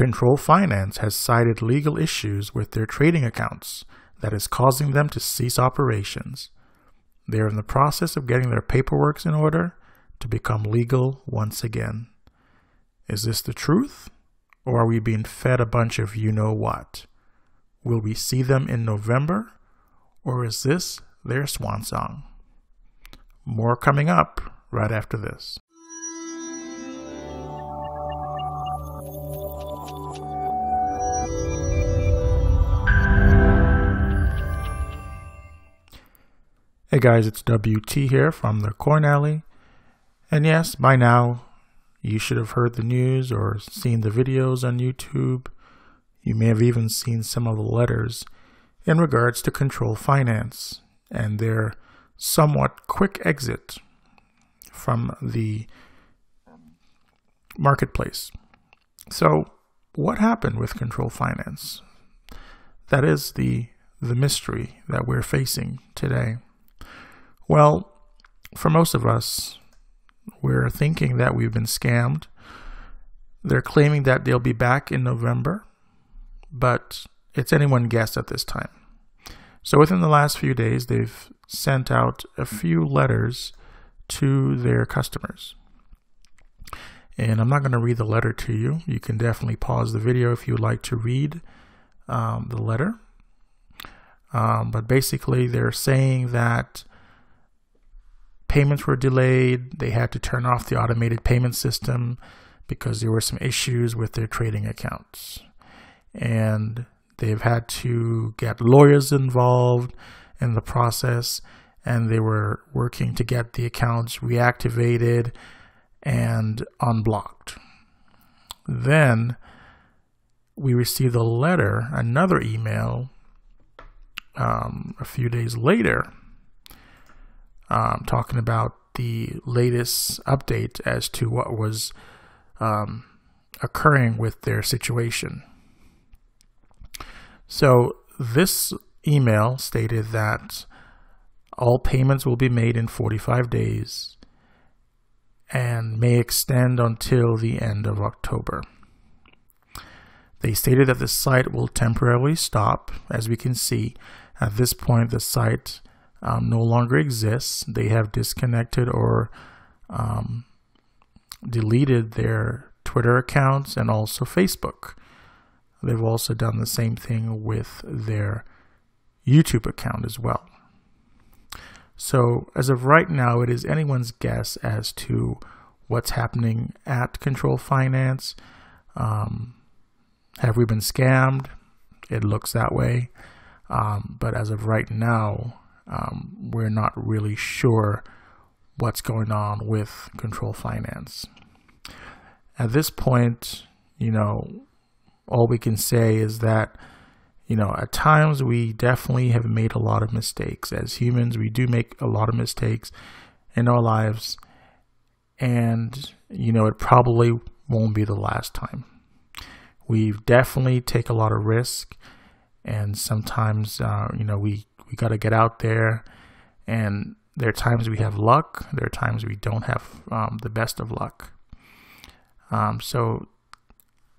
Control Finance has cited legal issues with their trading accounts that is causing them to cease operations. They are in the process of getting their paperwork in order to become legal once again. Is this the truth? Or are we being fed a bunch of you-know-what? Will we see them in November? Or is this their swan song? More coming up right after this. Hey guys, it's WT here from the Corn Alley. And yes, by now, you should have heard the news or seen the videos on YouTube. You may have even seen some of the letters in regards to Control Finance and their somewhat quick exit from the marketplace. So, what happened with Control Finance? That is the mystery that we're facing today. Well, for most of us, we're thinking that we've been scammed. They're claiming that they'll be back in November, but it's anyone's guess at this time. So within the last few days, they've sent out a few letters to their customers. And I'm not going to read the letter to you. You can definitely pause the video if you'd like to read the letter. But basically, they're saying that payments were delayed. They had to turn off the automated payment system because there were some issues with their trading accounts. And they've had to get lawyers involved in the process, and they were working to get the accounts reactivated and unblocked. Then we received a letter, another email, a few days later, talking about the latest update as to what was occurring with their situation. So this email stated that all payments will be made in 45 days and may extend until the end of October. They stated that the site will temporarily stop. As we can see, at this point, the site no longer exists. They have disconnected or deleted their Twitter accounts and also Facebook. They've also done the same thing with their YouTube account as well. So as of right now, it is anyone's guess as to what's happening at Control Finance. Have we been scammed? It looks that way. But as of right now, we're not really sure what's going on with Control Finance. At this point, all we can say is that, at times we definitely have made a lot of mistakes. As humans, we do make a lot of mistakes in our lives. And, it probably won't be the last time. We definitely take a lot of risk. And sometimes, we got to get out there. And there are times we have luck. There are times we don't have the best of luck. So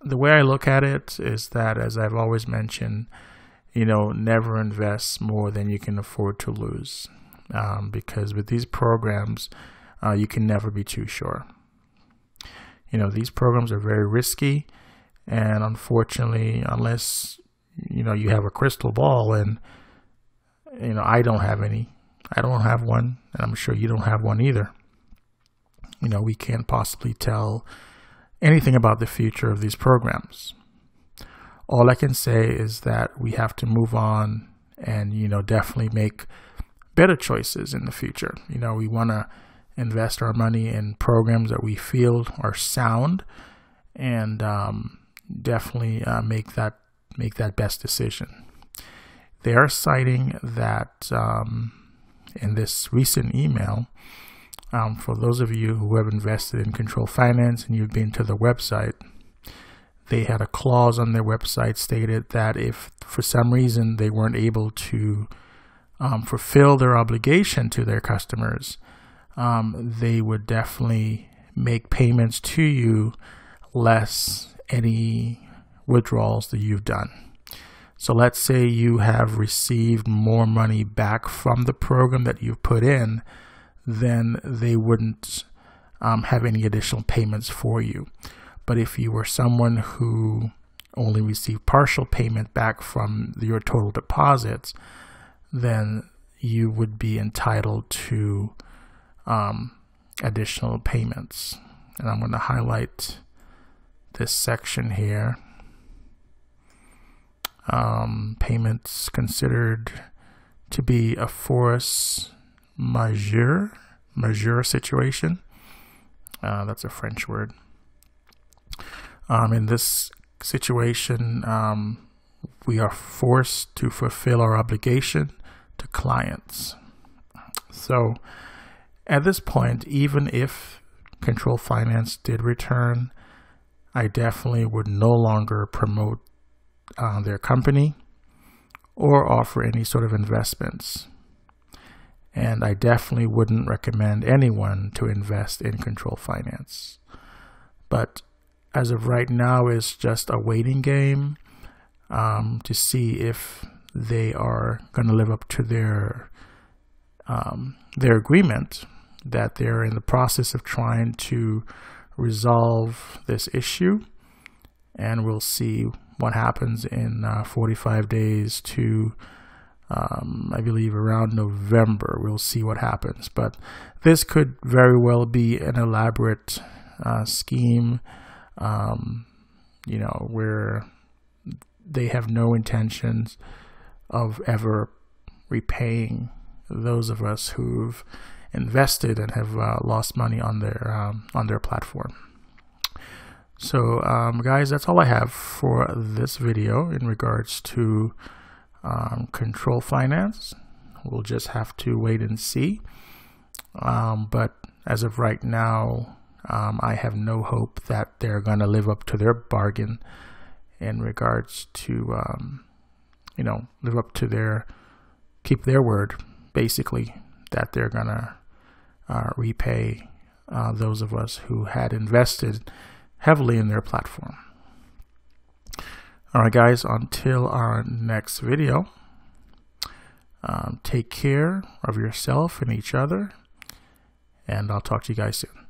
the way I look at it is that, as I've always mentioned, never invest more than you can afford to lose. Because with these programs, you can never be too sure. These programs are very risky. And unfortunately, unless, you have a crystal ball, and, I don't have any. I don't have one, and I'm sure you don't have one either. We can't possibly tell anything about the future of these programs. All I can say is that we have to move on and, definitely make better choices in the future. We want to invest our money in programs that we feel are sound, and definitely make that best decision. They are citing that in this recent email, for those of you who have invested in Control Finance and you've been to the website, they had a clause on their website stated that if for some reason they weren't able to fulfill their obligation to their customers, they would definitely make payments to you less any withdrawals that you've done. So let's say you have received more money back from the program that you've put in, then they wouldn't have any additional payments for you. But if you were someone who only received partial payment back from your total deposits, then you would be entitled to additional payments. And I'm going to highlight this section here. Payments considered to be a force majeure situation. That's a French word. In this situation, we are forced to fulfill our obligation to clients. So at this point, even if Control Finance did return, I definitely would no longer promote their company or offer any sort of investments. And I definitely wouldn't recommend anyone to invest in Control Finance. But as of right now, it's just a waiting game to see if they are going to live up to their agreement that they're in the process of trying to resolve this issue. And we'll see what happens in 45 days to I believe around November. We'll see what happens, but this could very well be an elaborate scheme, where they have no intentions of ever repaying those of us who've invested and have lost money on their platform. So guys, that's all I have for this video in regards to Control Finance. We'll just have to wait and see. But as of right now, I have no hope that they're going to live up to their bargain in regards to, live up to keep their word, basically, that they're going to repay those of us who had invested heavily in their platform. All right, guys, until our next video, take care of yourself and each other, and I'll talk to you guys soon.